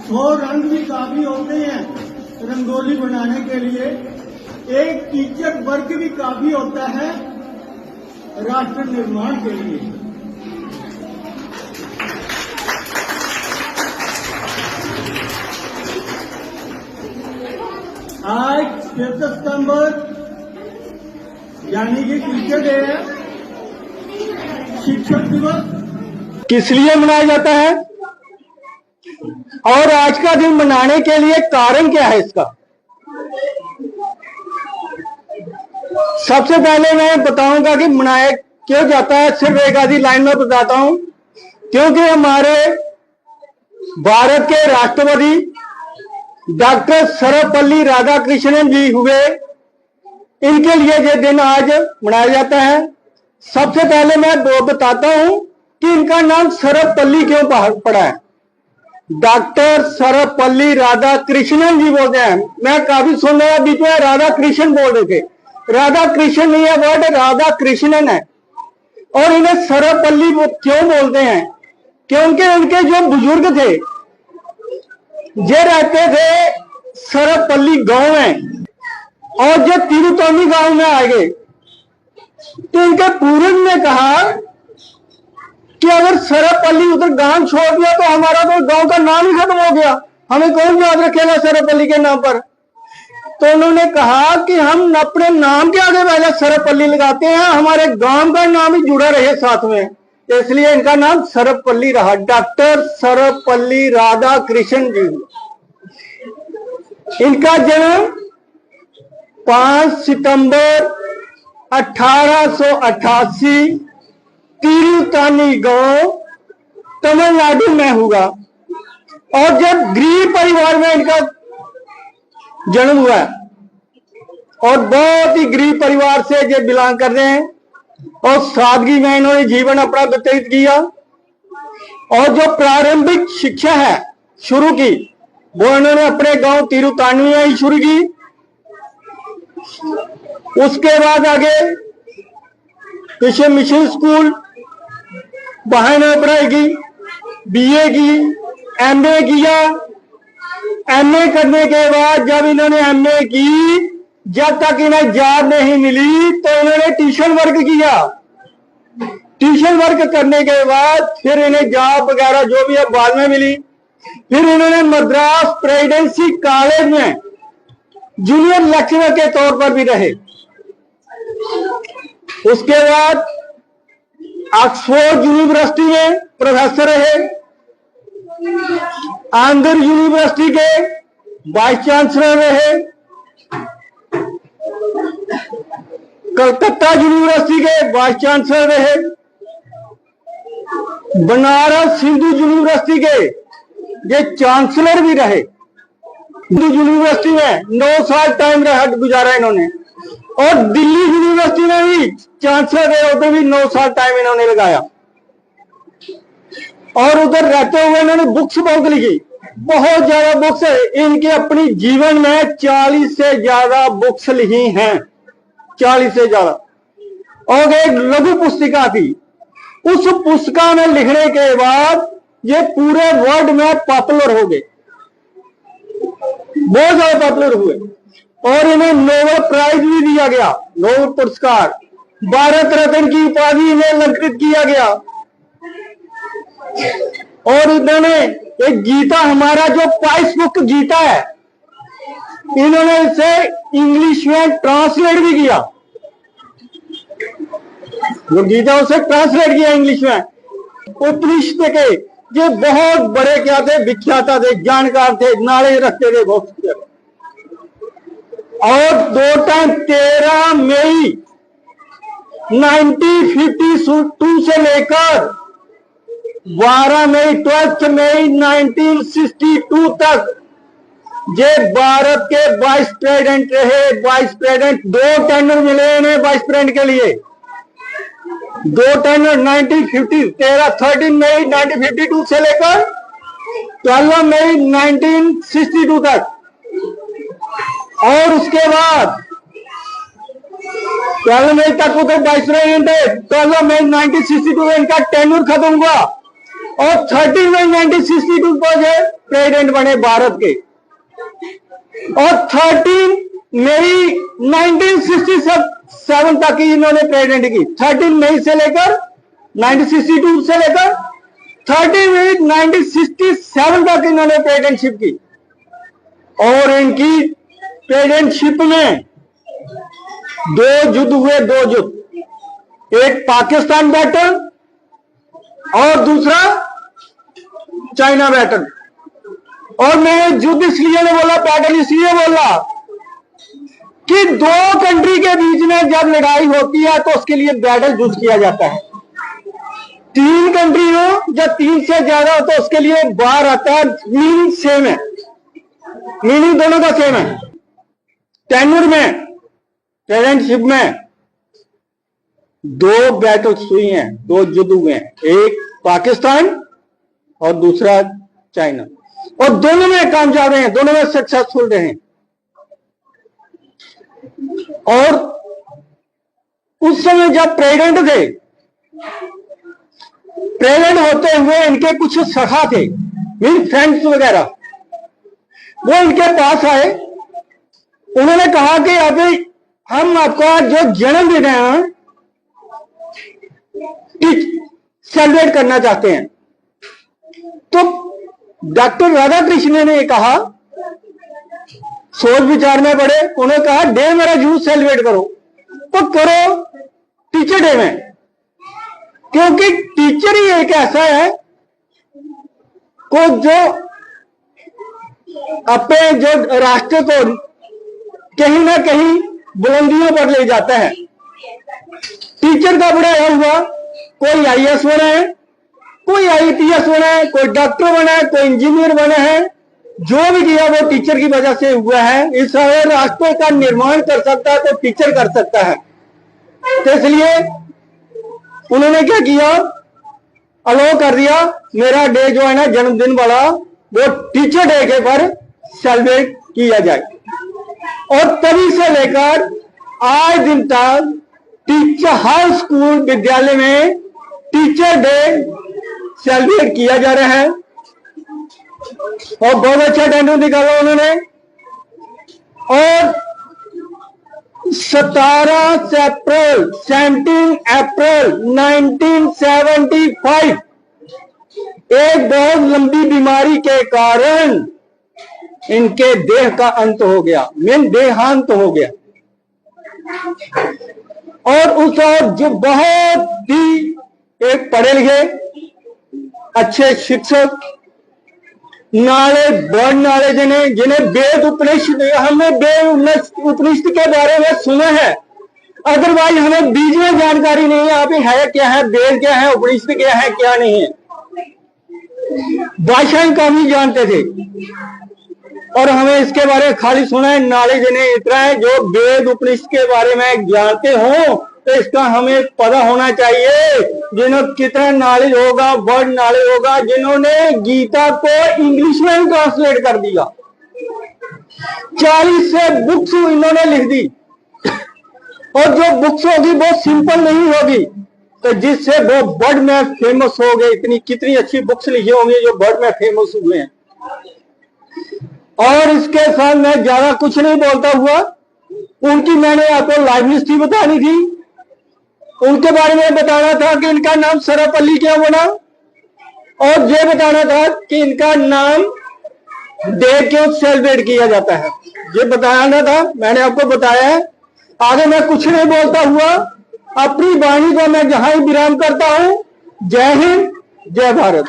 100 रंग भी काफी होते हैं रंगोली बनाने के लिए। एक टीचर वर्ग भी काफी होता है राष्ट्र निर्माण के लिए। आज 5 सितंबर यानी कि टीचर डे है, शिक्षक दिवस किस लिए मनाया जाता है और आज का दिन मनाने के लिए कारण क्या है इसका? सबसे पहले मैं बताऊंगा कि मनाया क्यों जाता है। सिर्फ एक आधी लाइन में बताता हूं। क्योंकि हमारे भारत के राष्ट्रपति डॉक्टर सर्वपल्ली राधाकृष्णन जी हुए, इनके लिए ये दिन आज मनाया जाता है। सबसे पहले मैं बताता हूं कि इनका नाम सर्वपल्ली क्यों पड़ा है। डॉक्टर सर्वपल्ली राधाकृष्णन जी बोलते हैं। मैं काफी सुन रहा बीच में राधा कृष्ण बोल रहे थे। राधा कृष्ण नहीं है, वर्ड राधा कृष्णन है। और इन्हें सर्वपल्ली क्यों बोलते हैं? क्योंकि उनके जो बुजुर्ग थे ये रहते थे सर्वपल्ली गांव में, और जब तिरुतानी गांव में आ गए तो इनके पूर्वज ने कहा कि अगर सर्वपल्ली उधर गांव छोड़ दिया तो हमारा तो गांव का नाम ही खत्म हो गया, हमें कौन याद रखेगा सर्वपल्ली के नाम पर। तो उन्होंने कहा कि हम अपने नाम के आगे पहले सर्वपल्ली लगाते हैं, हमारे गांव का नाम ही जुड़ा रहे साथ में, इसलिए इनका नाम सर्वपल्ली रहा। डॉक्टर सर्वपल्ली राधाकृष्णन जी। इनका जन्म 5 सितंबर 1888 तिरुतानी गांव तमिलनाडु में हुआ। और जब गरीब परिवार में इनका जन्म हुआ और बहुत ही गरीब परिवार से ये बिलोंग कर रहे हैं, और सादगी में इन्होंने जीवन अपना व्यतीत किया। और जो प्रारंभिक शिक्षा है शुरू की वो इन्होंने अपने गांव तिरुतानी में ही शुरू की। उसके बाद आगे कृष्ण मिशन स्कूल वहां इन्होंने पढ़ाई की, बीए की, एमए किया। एमए करने के बाद जब इन्होंने एमए की, जब तक इन्हें जॉब नहीं मिली तो इन्होंने ट्यूशन वर्क किया। ट्यूशन वर्क करने के बाद फिर इन्हें जॉब वगैरह जो भी है बाद में मिली। फिर इन्होंने मद्रास प्रेसिडेंसी कॉलेज में जूनियर लेक्चरर के तौर पर भी रहे। उसके बाद ऑक्सफोर्ड यूनिवर्सिटी में प्रोफेसर रहे, आंध्र यूनिवर्सिटी के वाइस चांसलर रहे, कलकत्ता यूनिवर्सिटी के वाइस चांसलर रहे, बनारस हिंदू यूनिवर्सिटी के ये चांसलर भी रहे। हिंदू यूनिवर्सिटी में 9 साल टाइम गुजारा इन्होंने, और दिल्ली यूनिवर्सिटी में भी चांसलर रहे, उधर भी 9 साल टाइम इन्होंने लगाया। और उधर रहते हुए इन्होंने बुक्स बहुत लिखी, बहुत ज्यादा बुक्स। इनके अपनी जीवन में 40 से ज्यादा बुक्स लिखी हैं, 40 से ज्यादा। और एक लघु पुस्तिका थी, उस पुस्तिका में लिखने के बाद ये पूरे वर्ल्ड में पॉपुलर हो गए, बहुत ज्यादा पॉपुलर हुए। और इन्हें नोबेल प्राइज भी दिया गया, नोबेल पुरस्कार, भारत रत्न की उपाधि इन्हें अलंकृत किया गया। और इन्होंने एक गीता, हमारा जो पाइस बुक गीता है, इन्होंने इसे इंग्लिश में ट्रांसलेट भी किया। जो गीता उसे ट्रांसलेट किया इंग्लिश में। उपनिषद के ये बहुत बड़े क्या थे, विख्याता थे, जानकार थे, नाले रखते थे बहुत। और 2 टाइम 13 मई 1952 से लेकर 12 मई 12 मई 1962 तक ये भारत के वाइस प्रेसिडेंट रहे। वाइस प्रेसिडेंट 2 टेंडर मिले इन्हें वाइस प्रेसिडेंट के लिए, 2 टेंडर 13 मई 1952 से लेकर 12 मई 1962 तक। और उसके बाद 12 मई तक उधर वाइस प्रेसिडेंट है, 12 मई 1962 में इनका टेन्योर खत्म हुआ। और 13 मई 1962 को जो प्रेसिडेंट बने भारत के, और 13 मई 1967 तक ही इन्होंने प्रेसिडेंट की। 13 मई से लेकर 1962 से लेकर 13 मई 1967 तक इन्होंने प्रेसिडेंटशिप की। और इनकी प्रेसिडेंटशिप में 2 युद्ध हुए, 2 युद्ध, एक पाकिस्तान बैटल और दूसरा चाइना बैटल। और मैं युद्ध इसलिए नहीं बोला, बैटल इसलिए बोला कि 2 कंट्री के बीच में जब लड़ाई होती है तो उसके लिए बैटल यूज किया जाता है। 3 कंट्री हो या 3 से ज्यादा हो तो उसके लिए बार आता है। मीनिंग सेम है, मीनिंग दोनों का सेम है। टेन्योर में, प्रेसिडेंटशिप में 2 बैटल्स हुई हैं, 2 युद्ध हुए हैं, एक पाकिस्तान और दूसरा चाइना, और दोनों में कामयाब रहे हैं, दोनों में सक्सेसफुल रहे हैं। और उस समय जब प्रेसिडेंट थे, प्रेसिडेंट होते हुए इनके कुछ सखा थे, मीन फ्रेंड्स वगैरह, वो इनके पास आए। उन्होंने कहा कि अभी हम आपका जो जन्मदिन है सेलिब्रेट करना चाहते हैं। तो डॉक्टर राधाकृष्ण ने कहा, सोच विचार में पड़े, उन्होंने कहा डे मेरा जरूर सेलिब्रेट करो। तो करो टीचर डे में, क्योंकि टीचर ही एक ऐसा है को जो अपने जो राष्ट्र को कहीं ना कहीं बुलंदियों पर ले जाता है। टीचर का बढ़ाया हुआ कोई आईएएस बना है, कोई आईपीएस बना है, कोई डॉक्टर बना है, कोई इंजीनियर बना है। जो भी किया वो टीचर की वजह से हुआ है। इस राष्ट्र का निर्माण कर सकता है तो टीचर कर सकता है। तो इसलिए उन्होंने क्या किया, अलाउ कर दिया मेरा डे जो है ना जन्मदिन वाला, वो टीचर डे के पर सेलिब्रेट किया जाए। और तभी से लेकर आज दिन तक टीचर, हर स्कूल विद्यालय में टीचर डे सेलिब्रेट किया जा रहा है। और बहुत अच्छा टेंडर निकाला उन्होंने। और 17 अप्रैल 1975 एक बहुत लंबी बीमारी के कारण इनके देह का अंत हो गया, मीन देहांत हो गया। और उस वक्त जो बहुत ही एक पढ़े लिखे अच्छे शिक्षक, नाले बड़ नाले जिन्हें वेद उपनिषद, हमने वेद उपनिषद के बारे में सुना है, अदरवाइज हमें बीच में जानकारी नहीं है आप है क्या है, वेद क्या है, उपनिषद क्या है, क्या नहीं है। भाषाएं काफी जानते थे और हमें इसके बारे में खाली सुना है। नॉलेज इन्हें इतना है जो वेद उपनिषद के बारे में जानते हो तो इसका हमें पता होना चाहिए। जिन्होंने कितना नॉलेज होगा, वर्ड नॉलेज होगा, जिन्होंने गीता को इंग्लिश में ट्रांसलेट कर दिया, 40 से बुक्स इन्होंने लिख दी। और जो बुक्स होगी वो सिंपल नहीं होगी, तो जिससे वो वर्ल्ड में फेमस हो गए। इतनी कितनी अच्छी बुक्स लिखी होंगी जो वर्ल्ड में फेमस हुए हैं। और इसके साथ मैं ज्यादा कुछ नहीं बोलता हुआ, उनकी मैंने आपको लाइफ हिस्ट्री बतानी थी, उनके बारे में बताना था कि इनका नाम सर्वपल्ली क्यों बना, और ये बताना था कि इनका नाम डे क्यों सेलिब्रेट किया जाता है। ये बताना था, मैंने आपको बताया है। आगे मैं कुछ नहीं बोलता हुआ अपनी वाणी को मैं जहां ही विराम करता हूं। जय हिंद, जय भारत।